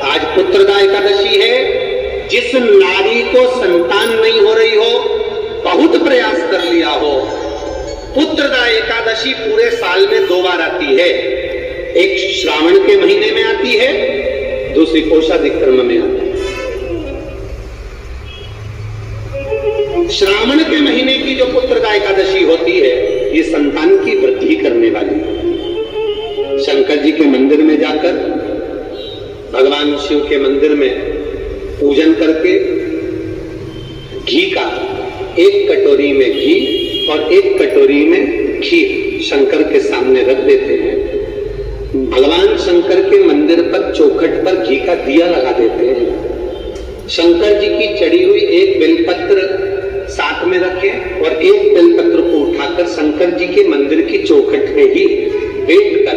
आज पुत्रदा एकादशी है। जिस नारी को संतान नहीं हो रही हो, बहुत प्रयास कर लिया हो, पुत्रदा एकादशी पूरे साल में 2 बार आती है। एक श्रावण के महीने में आती है, दूसरी कोषाधिक क्रम में आती है। श्रावण के महीने की जो पुत्रदा एकादशी होती है, ये संतान की वृद्धि करने वाली है। शंकर जी के मंदिर में जाकर, भगवान शिव के मंदिर में पूजन करके घी का 1 कटोरी में घी और 1 कटोरी में खीर शंकर के सामने रख देते हैं। भगवान शंकर के मंदिर पर चौखट पर घी का दिया लगा देते हैं। शंकर जी की चढ़ी हुई 1 बेलपत्र साथ में रखें और 1 बेलपत्र को उठाकर शंकर जी के मंदिर की चौखट पे ही बैठ कर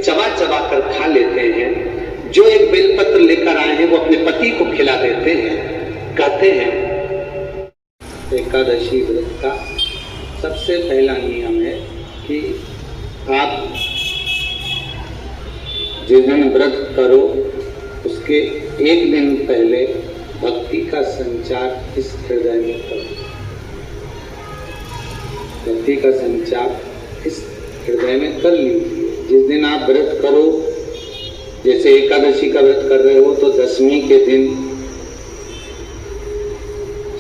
चबा चबा कर खा लेते हैं। जो 1 बेलपत्र लेकर आए हैं वो अपने पति को खिला देते हैं। कहते हैं एकादशी व्रत का सबसे पहला नियम है कि आप जिस दिन व्रत करो उसके 1 दिन पहले भक्ति का संचार इस हृदय में करो। भक्ति का संचार इस हृदय में कर लीजिए। जिस दिन आप व्रत करो, जैसे एकादशी का व्रत कर रहे हो तो दशमी के दिन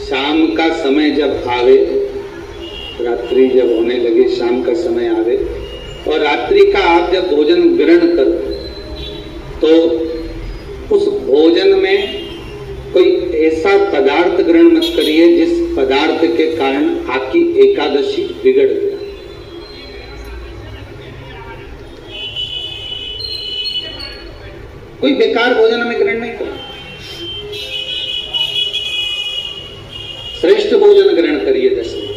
शाम का समय जब आवे, रात्रि जब होने लगे, शाम का समय आवे और रात्रि का आप जब भोजन ग्रहण करो तो उस भोजन में कोई ऐसा पदार्थ ग्रहण मत करिए जिस पदार्थ के कारण आपकी एकादशी बिगड़ जाए। कोई बेकार भोजन में ग्रहण नहीं करो, श्रेष्ठ भोजन ग्रहण करिए दशमी।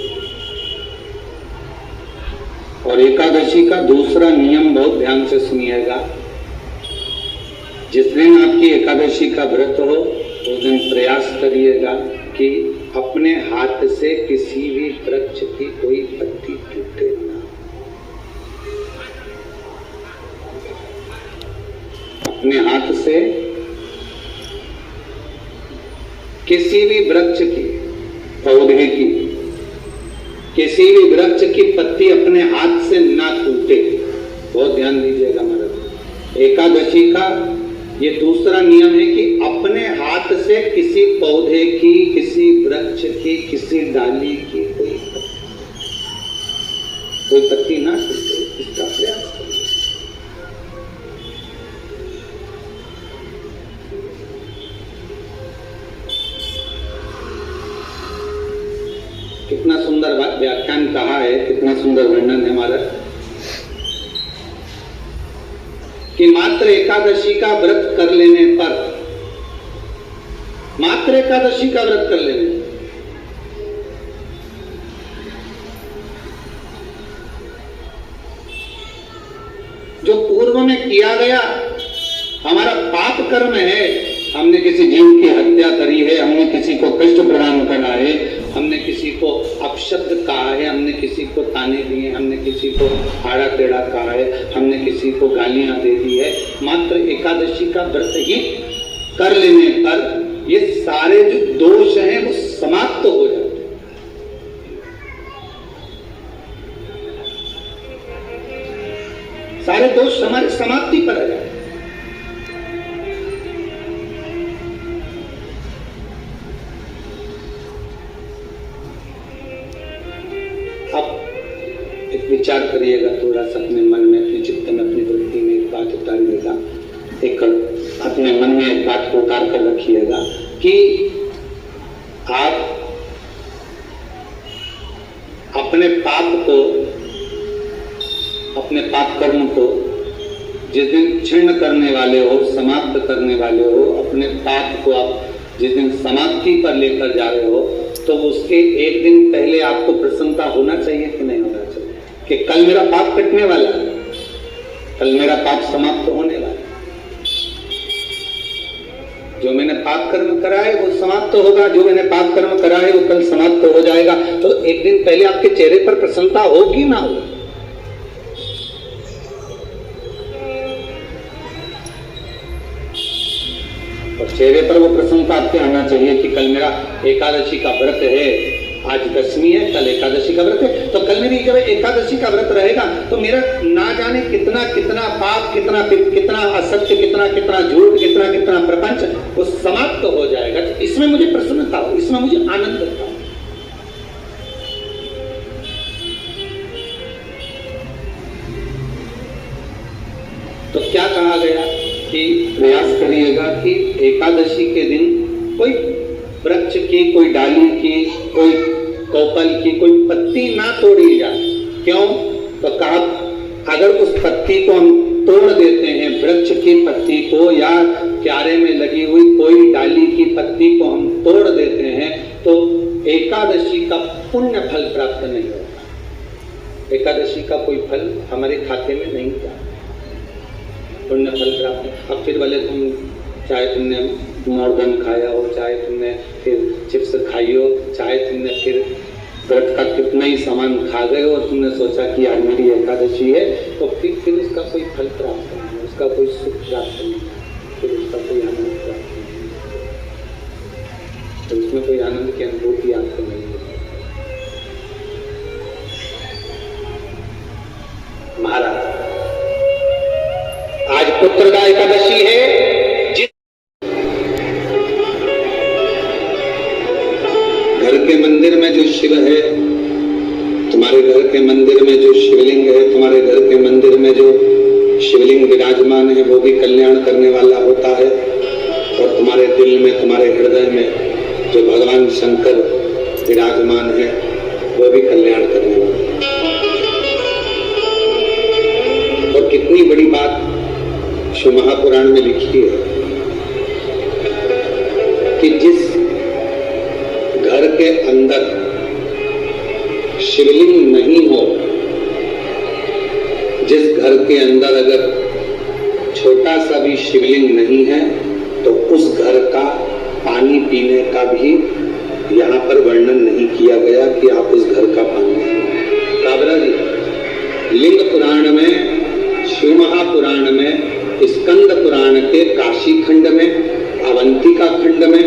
और एकादशी का दूसरा नियम बहुत ध्यान से सुनिएगा। जिस दिन आपकी एकादशी का व्रत हो उस दिन प्रयास करिएगा कि अपने हाथ से किसी भी वृक्ष की कोई पत्ती टूटे ना। अपने हाथ से किसी भी वृक्ष की, पौधे की, किसी भी वृक्ष की पत्ती अपने हाथ से ना टूटे। बहुत ध्यान दीजिएगा महाराज। एकादशी का ये दूसरा नियम है कि अपने हाथ से किसी पौधे की, किसी वृक्ष की, किसी डाली की कोई पत्ती ना टूटे, इसका प्रयास करिए। कितना सुंदर व्याख्यान कहा है, कितना सुंदर वर्णन है हमारा कि मात्र एकादशी का व्रत कर लेने पर, मात्र एकादशी का व्रत कर लेने जो पूर्व में किया गया हमारा पाप कर्म है, हमने किसी जीव की हत्या करी है, हमने किसी को कष्ट प्रदान करा है, हमने किसी को अपशब्द कहा है, हमने किसी को ताने दिए, हमने किसी को आड़ा टेढ़ा कहा है, हमने किसी को गालियां दे दी है, मात्र एकादशी का व्रत ही कर लेने पर ये सारे जो दोष हैं वो समाप्त हो जाते हैं। सारे दोष हमारी समाप्ति पर आ जाते हैं। विचार करिएगा थोड़ा सा अपने मन में, अपने चित्त में, अपनी वृत्ति में एक बात उतारिएगा। एक अपने मन में एक बात को उतार कर रखिएगा कि आप अपने पाप को, अपने पाप कर्म को जिस दिन क्षीण करने वाले हो, समाप्त करने वाले हो, अपने पाप को आप जिस दिन समाप्ति पर लेकर जा रहे हो तो उसके 1 दिन पहले आपको प्रसन्नता होना चाहिए कि नहीं होना चाहिए कि कल मेरा पाप कटने वाला है, कल मेरा पाप समाप्त होने वाला है। जो मैंने पाप कर्म करा है वो समाप्त होगा, जो मैंने पाप कर्म करा है वो कल समाप्त हो जाएगा। तो 1 दिन पहले आपके चेहरे पर प्रसन्नता होगी ना हो? और चेहरे पर वो प्रसन्नता आपके आना चाहिए कि कल मेरा एकादशी का व्रत है, आज दशमी है, कल एकादशी का व्रत है, तो कल मेरी जब एकादशी का व्रत रहेगा तो मेरा ना जाने कितना कितना पाप, कितना कितना असत्य, कितना कितना झूठ, कितना कितना प्रपंच वो समाप्त हो जाएगा। तो इसमें मुझे प्रसन्नता हो, इसमें मुझे आनंद हो। तो क्या कहा गया कि प्रयास करिएगा कि एकादशी के दिन कोई वृक्ष की, कोई डाली की, कोई कोपल की कोई पत्ती ना तोड़ी जाए। क्यों? तो कहा अगर उस पत्ती को हम तोड़ देते हैं, वृक्ष की पत्ती को या क्यारे में लगी हुई कोई डाली की पत्ती को हम तोड़ देते हैं तो एकादशी का पुण्य फल प्राप्त नहीं होगा। एकादशी का कोई फल हमारे खाते में नहीं जाता, पुण्य फल प्राप्त। अब फिर भले तुम चाहे तुमने मोरगन खाया हो, चाहे तुमने फिर चिप्स खाई हो, चाहे तुमने फिर व्रत का कितना ही सामान खा गए हो और तुमने सोचा कि आज मेरी एकादशी है, तो फिर उसका कोई फल प्राप्त नहीं, उसका कोई सुख प्राप्त नहीं, फिर उसका कोई आनंद प्राप्त नहीं, तो उसमें कोई आनंद की अनुभूति आपको नहीं होगी। महाराज आज पुत्रदा एकादशी है, घर के मंदिर में जो शिव है, तुम्हारे घर के मंदिर में जो शिवलिंग है, तुम्हारे घर के मंदिर में जो शिवलिंग विराजमान है वो भी कल्याण करने वाला होता है। और तुम्हारे दिल में, तुम्हारे हृदय में जो भगवान शंकर विराजमान है वो भी कल्याण करने वाला है। और कितनी बड़ी बात शिव महापुराण में लिखी है कि जिस घर के अंदर शिवलिंग नहीं हो, जिस घर के अंदर अगर छोटा सा भी शिवलिंग नहीं है तो उस घर का पानी पीने का भी यहाँ पर वर्णन नहीं किया गया कि आप उस घर का पानी पिए। काबरा जी लिंग पुराण में, शिव महापुराण में, स्कंद पुराण के काशी खंड में, अवंतिका खंड में,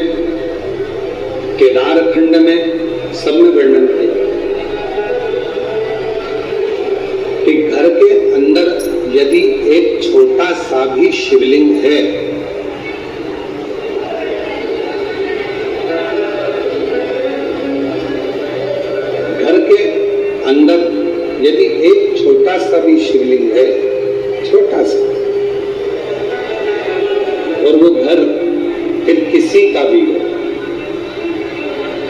केदार खंड में, सब में वर्णन किया कि घर के अंदर यदि एक छोटा सा भी शिवलिंग है घर के अंदर यदि एक छोटा सा भी शिवलिंग है, छोटा सा, और वो घर फिर किसी का भी हो,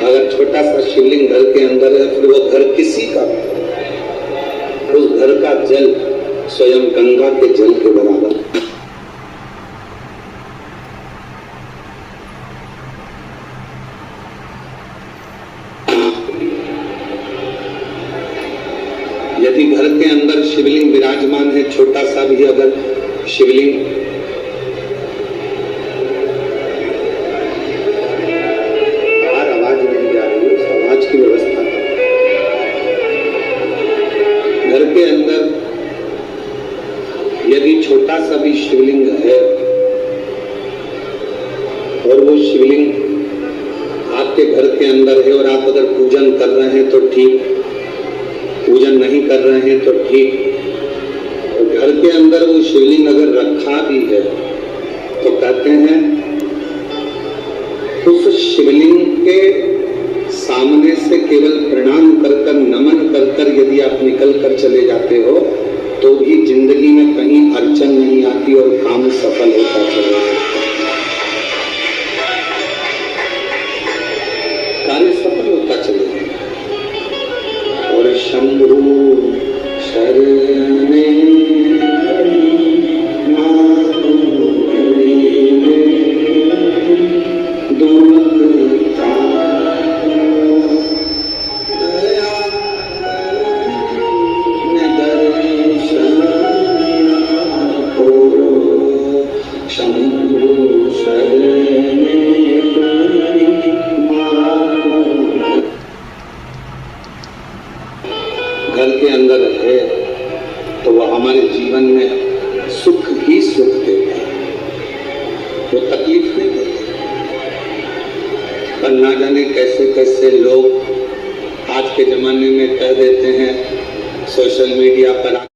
अगर छोटा सा शिवलिंग घर के अंदर है फिर वो घर किसी का, उस घर का जल स्वयं गंगा के जल के बराबर। यदि घर के अंदर शिवलिंग विराजमान है, छोटा सा भी अगर शिवलिंग, छोटा सा भी शिवलिंग है और वो शिवलिंग आपके घर के अंदर है और आप अगर पूजन कर रहे हैं तो ठीक, पूजन नहीं कर रहे हैं तो ठीक, और घर के अंदर वो शिवलिंग अगर रखा भी है तो कहते हैं उस शिवलिंग के सामने से केवल प्रणाम कर कर, नमन कर कर यदि आप निकल कर चले जाते हो तो भी जिंदगी में कहीं अड़चन नहीं आती और काम सफल होता चला जाता, कार्य सफल होता चला जाता। और शंभु शरणे घर के अंदर है तो वह हमारे जीवन में सुख ही सुख देता है, वो तकलीफ नहीं देता। पर ना जाने कैसे कैसे लोग आज के जमाने में कह देते हैं सोशल मीडिया पर